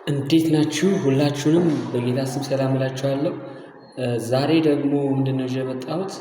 እንዴት ናችሁ? ሁላችሁንም በጌታ ስም ሰላም እላችኋለሁ። ዛሬ ደግሞ ምንድነው ይዤ የመጣሁት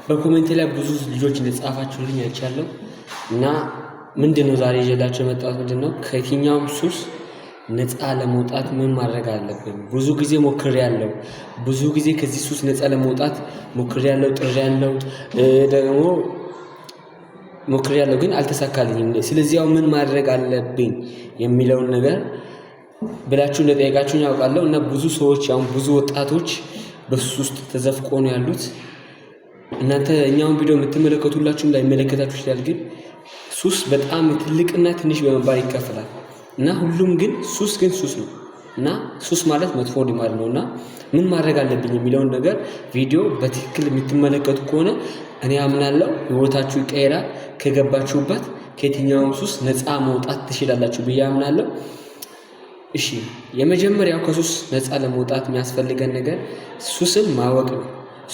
በኮሜንት ላይ ብዙ ልጆች እንደጻፋችሁልኝ አይቻለሁ እና ምንድነው ዛሬ ይዤላችሁ የመጣሁት ምንድነው ከየትኛውም ሱስ ነፃ ለመውጣት ምን ማድረግ አለብን? ብዙ ጊዜ ሞክሬያለሁ። ብዙ ጊዜ ከዚህ ሱስ ነፃ ለመውጣት ሞክሬያለሁ፣ ጥሬያለሁ፣ ደግሞ ሞክሬያለሁ ግን አልተሳካልኝም። ስለዚህ ያው ምን ማድረግ አለብኝ የሚለውን ነገር ብላችሁ እንደጠየቃችሁኝ አውቃለሁ እና ብዙ ሰዎች አሁን ብዙ ወጣቶች በሱስ ውስጥ ተዘፍቆ ነው ያሉት። እናንተ እኛውን ቪዲዮ የምትመለከቱላችሁም ላይመለከታችሁ ይችላል፣ ግን ሱስ በጣም ትልቅና ትንሽ በመባል ይከፈላል እና ሁሉም ግን ሱስ ነው እና ሱስ ማለት መጥፎ ልማድ ነውና ምን ማድረግ አለብኝ የሚለውን ነገር ቪዲዮ በትክክል የምትመለከቱ ከሆነ እኔ አምናለሁ ህይወታችሁ ይቀየራል። ከገባችሁበት ከየትኛውም ሱስ ነፃ መውጣት ትችላላችሁ ብዬ አምናለሁ። እሺ የመጀመሪያው ከሱስ ነፃ ለመውጣት የሚያስፈልገን ነገር ሱስን ማወቅ ነው።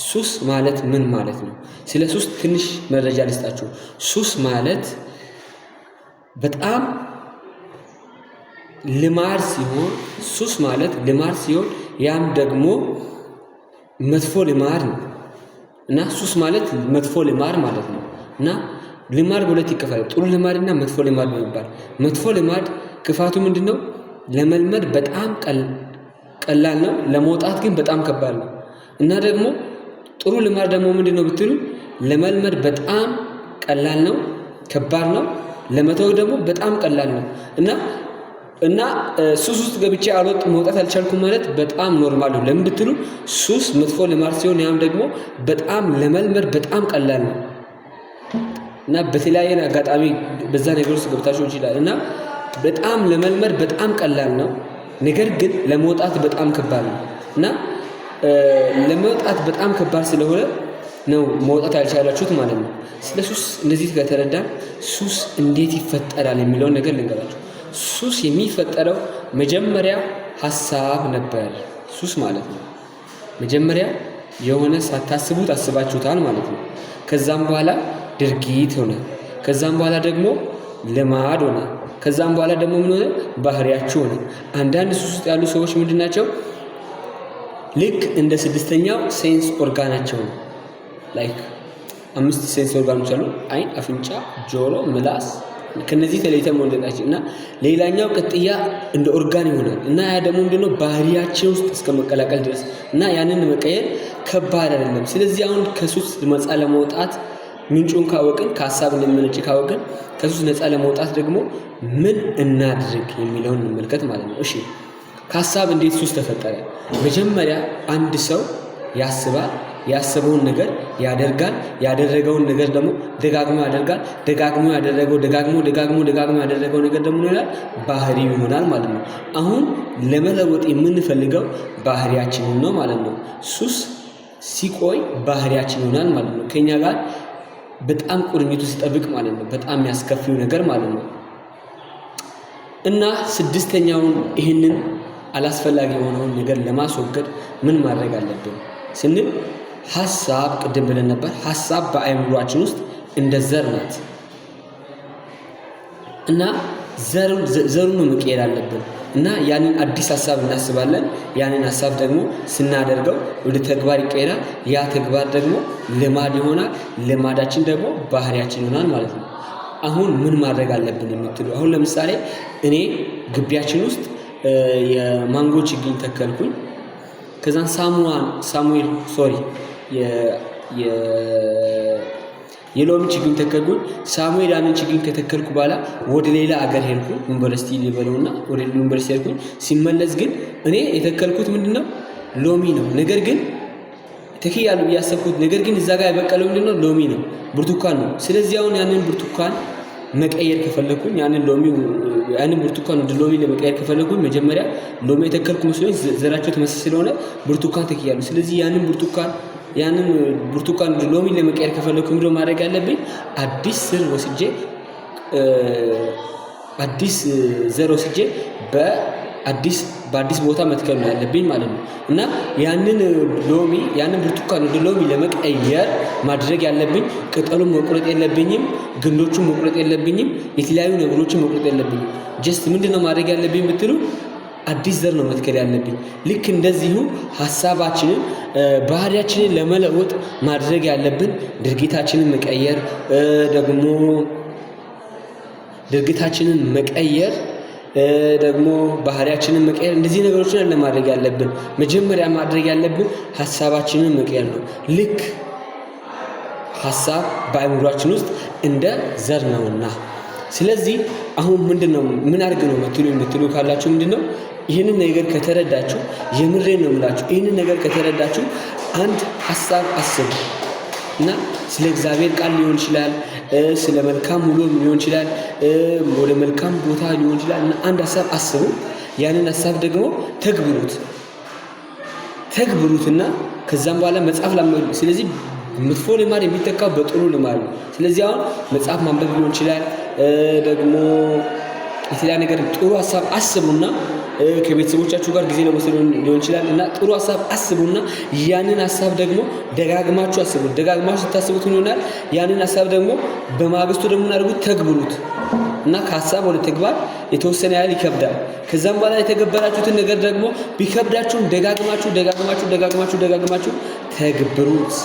ሱስ ማለት ምን ማለት ነው? ስለ ሱስ ትንሽ መረጃ ልስጣችሁ። ሱስ ማለት በጣም ልማድ ሲሆን ሱስ ማለት ልማድ ሲሆን ያም ደግሞ መጥፎ ልማድ ነው እና ሱስ ማለት መጥፎ ልማድ ማለት ነው እና ልማድ በሁለት ይከፈላል። ጥሩ ልማድና መጥፎ ልማድ በመባል መጥፎ ልማድ ክፋቱ ምንድነው? ለመልመድ በጣም ቀላል ነው፣ ለመውጣት ግን በጣም ከባድ ነው እና ደግሞ ጥሩ ልማድ ደግሞ ምንድነው ብትሉ ለመልመድ በጣም ቀላል ነው፣ ከባድ ነው፣ ለመተው ደግሞ በጣም ቀላል ነው እና ሱስ ውስጥ ገብቼ መውጣት አልቻልኩም ማለት በጣም ኖርማል ነው። ለምን ብትሉ ሱስ መጥፎ ልማድ ሲሆን ያም ደግሞ በጣም ለመልመድ በጣም ቀላል ነው እና በተለያየ አጋጣሚ በዛ ነገር ውስጥ ገብታችሁ ይችላል እና በጣም ለመልመድ በጣም ቀላል ነው፣ ነገር ግን ለመውጣት በጣም ከባድ ነው እና ለመውጣት በጣም ከባድ ስለሆነ ነው መውጣት ያልቻላችሁት ማለት ነው። ስለ ሱስ እንደዚህ ከተረዳን ሱስ እንዴት ይፈጠራል የሚለውን ነገር ልንገራችሁ። ሱስ የሚፈጠረው መጀመሪያ ሐሳብ ነበር። ሱስ ማለት ነው መጀመሪያ የሆነ ሳታስቡት አስባችሁታል ማለት ነው። ከዛም በኋላ ድርጊት ሆነ፣ ከዛም በኋላ ደግሞ ልማድ ሆነ፣ ከዛም በኋላ ደግሞ ምን ሆነ? ባህሪያችሁ ሆነ። አንዳንድ ሱስ ውስጥ ያሉ ሰዎች ምንድናቸው? ልክ እንደ ስድስተኛው ሴንስ ኦርጋናቸው ነው። ላይክ 5 ሴንስ ኦርጋኖች አሉ፣ አይን፣ አፍንጫ፣ ጆሮ፣ ምላስ። ከነዚህ ተለይተን መውደዳችን እና ሌላኛው ቅጥያ እንደ ኦርጋን ይሆናል እና ያ ደግሞ ምንድነው? ባህሪያችን ውስጥ እስከ መቀላቀል ድረስ እና ያንን መቀየር ከባድ አይደለም። ስለዚህ አሁን ከሱስ ነፃ ለመውጣት ምንጩን ካወቅን፣ ከሐሳብ እንደሚመነጭ ካወቅን ከሱስ ነፃ ለመውጣት ደግሞ ምን እናድርግ የሚለውን እንመልከት ማለት ነው። እሺ ከሐሳብ እንዴት ሱስ ተፈጠረ? መጀመሪያ አንድ ሰው ያስባል፣ ያሰበውን ነገር ያደርጋል፣ ያደረገውን ነገር ደግሞ ደጋግሞ ያደርጋል፣ ደጋግሞ ያደረገው ነገር ደግሞ ይሆናል ባህሪው ይሆናል ማለት ነው። አሁን ለመለወጥ የምንፈልገው ባህሪያችንን ነው ማለት ነው። ሱስ ሲቆይ ባህሪያችን ይሆናል ማለት ነው። ከኛ ጋር በጣም ቁርኝቱ ሲጠብቅ ማለት ነው። በጣም የሚያስከፊው ነገር ማለት ነው። እና ስድስተኛውን ይህንን አላስፈላጊ የሆነውን ነገር ለማስወገድ ምን ማድረግ አለብን ስንል ሐሳብ፣ ቅድም ብለን ነበር፣ ሐሳብ በአእምሮአችን ውስጥ እንደ ዘር ናት እና ዘሩን መቀየር አለብን እና ያንን አዲስ ሐሳብ እናስባለን። ያንን ሐሳብ ደግሞ ስናደርገው ወደ ተግባር ይቀየራል። ያ ተግባር ደግሞ ልማድ ይሆናል። ልማዳችን ደግሞ ባህሪያችን ይሆናል ማለት ነው። አሁን ምን ማድረግ አለብን የምትሉ፣ አሁን ለምሳሌ እኔ ግቢያችን ውስጥ የማንጎ ችግኝ ተከልኩኝ። ከዛን የሎሚ ችግኝ ተከልኩኝ። ሳሙኤል ያንን ችግኝ ከተከልኩ በኋላ ወደ ሌላ አገር ሄድኩ፣ ዩኒቨርሲቲ ሊበለውና ወደ ዩኒቨርሲቲ ሄድኩኝ። ሲመለስ ግን እኔ የተከልኩት ምንድነው? ሎሚ ነው። ነገር ግን ተክያለሁ ያሰብኩት ነገር ግን እዛ ጋር የበቀለው ምንድነው? ሎሚ ነው፣ ብርቱካን ነው። ስለዚህ አሁን ያንን ብርቱካን መቀየር ከፈለኩኝ ያንን ብርቱካን ወደ ሎሚ ለመቀየር ከፈለኩኝ መጀመሪያ ሎሚ የተከልኩ መስሎኝ ዘራቸው ተመሳሳይ ስለሆነ ብርቱካን ተክያለሁ። ስለዚህ ያንን ብርቱካን ወደ ሎሚ ለመቀየር ከፈለኩኝ ምንድነው ማድረግ ያለብኝ? አዲስ ዘር ወስጄ በአዲስ ቦታ መትከል ነው ያለብኝ ማለት ነው። እና ያንን ብርቱካን ወደ ሎሚ ለመቀየር ማድረግ ያለብኝ ቅጠሉን መቁረጥ የለብኝም፣ ግንዶቹን መቁረጥ የለብኝም፣ የተለያዩ ነገሮችን መቁረጥ የለብኝም። ጀስት ምንድነው ማድረግ ያለብኝ ብትሉ አዲስ ዘር ነው መትከል ያለብኝ። ልክ እንደዚሁ ሐሳባችንን ባህሪያችንን ለመለወጥ ማድረግ ያለብን ድርጊታችንን መቀየር ደግሞ ባህሪያችንን መቀየር እንደዚህ ነገሮችን ለማድረግ ያለብን መጀመሪያ ማድረግ ያለብን ሐሳባችንን መቀየር ነው። ልክ ሐሳብ በአእምሮአችን ውስጥ እንደ ዘር ነውና ስለዚህ አሁን ምንድነው ምን አድርግ ነው የምትሉ ካላችሁ ምንድነው ይህንን ነገር ከተረዳችሁ የምሬን ነው የምላችሁ ይህንን ነገር ከተረዳችሁ አንድ ሐሳብ አስቡ እና ስለ እግዚአብሔር ቃል ሊሆን ይችላል ስለ መልካም ውሎ ሊሆን ይችላል ወደ መልካም ቦታ ሊሆን ይችላል እና አንድ ሐሳብ አስቡ ያንን ሐሳብ ደግሞ ተግብሩትና ከዛም በኋላ መጽሐፍ ላመዱ ስለዚህ መጥፎ ልማድ የሚተካው በጥሩ ልማድ ነው። ስለዚህ አሁን መጽሐፍ ማንበብ ሊሆን ይችላል ደግሞ የተለያየ ነገር ጥሩ ሐሳብ አስቡና ከቤተሰቦቻችሁ ጋር ጊዜ ለመውሰድ ሊሆን ይችላል እና ጥሩ ሐሳብ አስቡና ያንን ሐሳብ ደግሞ ደጋግማችሁ አስቡት። ደጋግማችሁ ስታስቡት ይሆናል ያንን ሐሳብ ደግሞ በማግስቱ ደግሞ እናድርጉት ተግብሩት እና ከሐሳብ ወደ ተግባር የተወሰነ ያህል ይከብዳል። ከዛም በኋላ የተገበራችሁትን ነገር ደግሞ ቢከብዳችሁ ደጋግማችሁ ተግብሩት።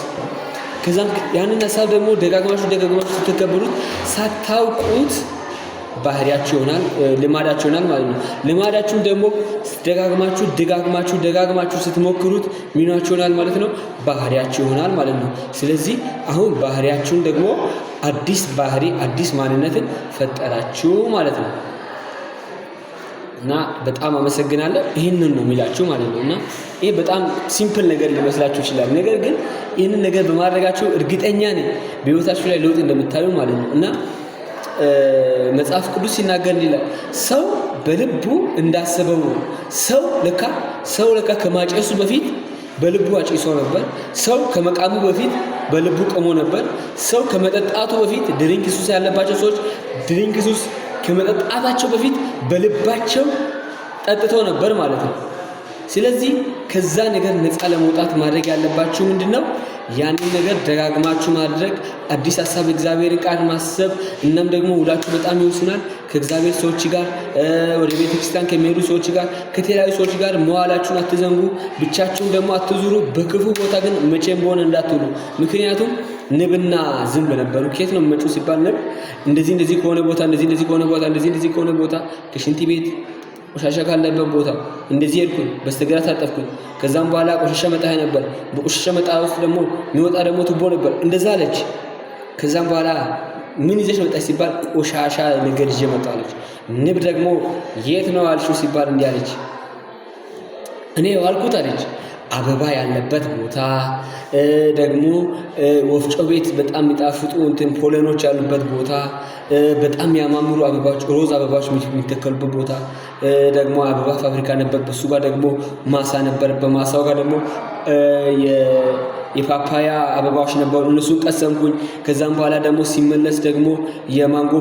ከዛም ያንን ሐሳብ ደግሞ ደጋግማችሁ ስትከብሩት ሳታውቁት ባህሪያችሁ ይሆናል ልማዳችሁ ይሆናል ማለት ነው። ልማዳችሁን ደግሞ ደጋግማችሁ ስትሞክሩት ሚናችሁ ይሆናል ማለት ነው። ባህሪያችሁ ይሆናል ማለት ነው። ስለዚህ አሁን ባህሪያችሁን ደግሞ አዲስ ማንነትን ፈጠራችሁ ማለት ነው። እና በጣም አመሰግናለሁ ይሄንን ነው የሚላችሁ ማለት ነው። እና ይሄ በጣም ሲምፕል ነገር ሊመስላችሁ ይችላል። ነገር ግን ይሄንን ነገር በማድረጋችሁ እርግጠኛ ነኝ በህይወታችሁ ላይ ለውጥ እንደምታዩ ማለት ነው። እና መጽሐፍ ቅዱስ ሲናገር ይላል ሰው በልቡ እንዳሰበው ነው። ሰው ለካ ከማጨሱ በፊት በልቡ አጭሶ ነበር። ሰው ከመቃሙ በፊት በልቡ ቆሞ ነበር። ሰው ከመጠጣቱ በፊት ድሪንክ ሱስ ያለባቸው ሰዎች ድሪንክ ሱስ ከመጠጣታቸው በፊት በልባቸው ጠጥተው ነበር ማለት ነው። ስለዚህ ከዛ ነገር ነፃ ለመውጣት ማድረግ ያለባችሁ ምንድነው? ያንን ነገር ደጋግማችሁ ማድረግ፣ አዲስ ሐሳብ እግዚአብሔርን ቃል ማሰብ። እናም ደግሞ ውላችሁ በጣም ይወስናል። ከእግዚአብሔር ሰዎች ጋር ወደ ቤተክርስቲያን ከሚሄዱ ሰዎች ጋር ከተለያዩ ሰዎች ጋር መዋላችሁን አትዘንጉ። ብቻችሁን ደግሞ አትዙሩ። በክፉ ቦታ ግን መቼም በሆነ እንዳትውሉ። ምክንያቱም ንብና ዝንብ ነበሩ። ከየት ነው መጪው ሲባል ንብ እንደዚህ ከሆነ ቦታ ከሽንት ቤት ቆሻሻ ካለበት ቦታ እንደዚህ ሄድኩኝ፣ በስተግራ ታጠፍኩኝ። ከዛም በኋላ ቆሻሻ መጣያ ነበር። በቆሻሻ መጣያ ውስጥ ደግሞ የሚወጣ ደግሞ ቱቦ ነበር። እንደዛ አለች። ከዛም በኋላ ምን ይዘሽ መጣሽ ሲባል ቆሻሻ ነገር ይዤ መጣለች። ንብ ደግሞ የት ነው አልሽው ሲባል እንዲህ አለች፣ እኔ ዋልኩት አለች አበባ ያለበት ቦታ ደግሞ ወፍጮ ቤት በጣም የሚጣፍጡ ፖለኖች ያሉበት ቦታ በጣም ያማምሩ አበባዎች ሮዝ አበባዎች የሚተከሉበት ቦታ ደግሞ አበባ ፋብሪካ ነበር። በሱ ጋር ደግሞ ማሳ ነበር። በማሳው ጋር ደግሞ የፓፓያ አበባዎች ነበሩ። እነሱን ቀሰምኩኝ። ከዛም በኋላ ደግሞ ሲመለስ ደግሞ የማንጎ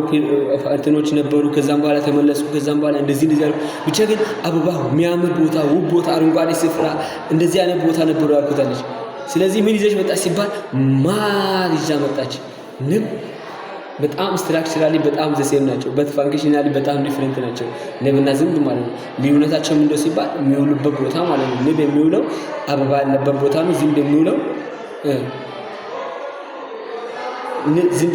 እንትኖች ነበሩ። ከዛም በኋላ ተመለስኩ። ከዛም በኋላ እንደዚህ ብቻ ግን አበባ የሚያምር ቦታ፣ ውብ ቦታ፣ አረንጓዴ ስፍራ እንደዚህ አይነት ቦታ ነበሩ ያልኩታለች። ስለዚህ ምን ይዘሽ መጣች ሲባል ማር ይዛ መጣች። ንብ በጣም ስትራክቸራሊ በጣም ዘሴም ናቸው። በፋንክሽናሊ በጣም ዲፈረንት ናቸው። ንብና ዝንብ ማለት ነው። ልዩነታቸው ምንድነው ሲባል የሚውሉበት ቦታ ማለት ነው። ንብ የሚውለው አበባ ያለበት ቦታ ነው። ዝንብ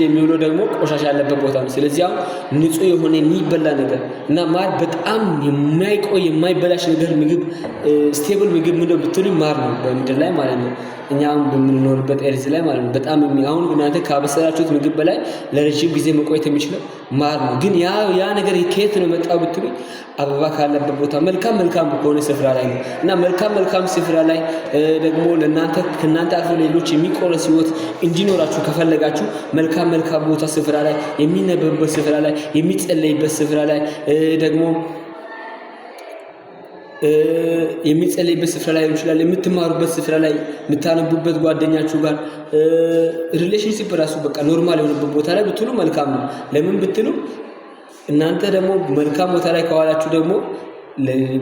የሚውለው ደግሞ ቆሻሻ ያለበት ቦታ ነው። ስለዚህ አሁን ንጹህ የሆነ የሚበላ ነገር እና ማር በጣም የማይበላሽ ነገር ምግብ ስቴብል ምግብ ምንድነው ብትሉ ማር ነው በምድር ላይ ማለት ነው። እኛም በምንኖርበት ኤሪዝ ላይ ማለት ነው። በጣም አሁን እናንተ ካበሰላችሁት ምግብ በላይ ለረጅም ጊዜ መቆየት የሚችለው ማር ነው። ግን ያ ነገር ከየት ነው የመጣው ብትሉ አበባ ካለበት ቦታ መልካም ከሆነ ስፍራ ላይ ነው። እና መልካም ስፍራ ላይ ደግሞ ከእናንተ አልፎ ሌሎች የሚቆረስ ህይወት እንዲኖራችሁ ከፈለጋችሁ መልካም ቦታ ስፍራ ላይ የሚነበብበት ስፍራ ላይ የሚጸለይበት ስፍራ ላይ ደግሞ የሚጸለይበት ስፍራ ላይ ይችላል። የምትማሩበት ስፍራ ላይ የምታነቡበት ጓደኛችሁ ጋር ሪሌሽንሺፕ ራሱ በቃ ኖርማል የሆነበት ቦታ ላይ ብትሉ መልካም ነው። ለምን ብትሉ እናንተ ደግሞ መልካም ቦታ ላይ ከዋላችሁ ደግሞ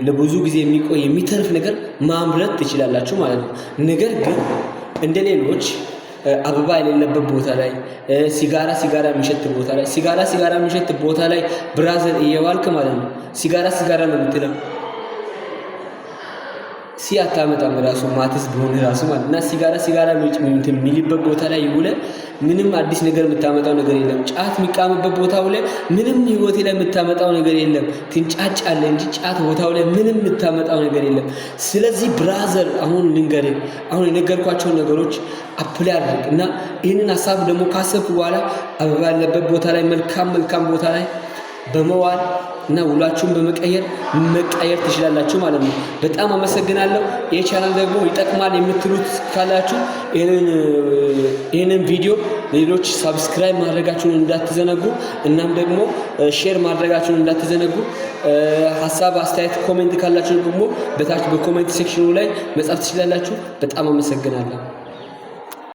ለብዙ ጊዜ የሚቆይ የሚተርፍ ነገር ማምረት ትችላላችሁ ማለት ነው። ነገር ግን እንደ ሌሎች አበባ የሌለበት ቦታ ላይ ሲጋራ የሚሸት ቦታ ላይ ሲጋራ የሚሸት ቦታ ላይ ብራዘር እየዋልክ ማለት ነው ሲጋራ ነው የምትለው ሲያታመጣም ራሱ ማትስ ቢሆን ራሱ ማለት እና ሲጋራ የሚልበት ቦታ ላይ ይውለ ምንም አዲስ ነገር የምታመጣው ነገር የለም። ጫት የሚቃምበት ቦታው ላይ ምንም ህይወቴ ላይ የምታመጣው ነገር የለም። ትንጫጫለህ እንጂ ጫት ቦታው ላይ ምንም የምታመጣው ነገር የለም። ስለዚህ ብራዘር አሁን ልንገርህ፣ አሁን የነገርኳቸውን ነገሮች አፕላይ አድርግ እና ይህንን ሀሳብ ደግሞ ካሰብኩ በኋላ አበባ ያለበት ቦታ ላይ መልካም ቦታ ላይ በመዋል እና ውላችሁን መቀየር ትችላላችሁ ማለት ነው። በጣም አመሰግናለሁ። ይህ ቻናል ደግሞ ይጠቅማል የምትሉት ካላችሁ ይህንን ቪዲዮ ሌሎች ሰብስክራይብ ማድረጋችሁን እንዳትዘነጉ፣ እናም ደግሞ ሼር ማድረጋችሁን እንዳትዘነጉ። ሀሳብ አስተያየት ኮሜንት ካላችሁ ደግሞ በታች በኮሜንት ሴክሽኑ ላይ መጻፍ ትችላላችሁ። በጣም አመሰግናለሁ።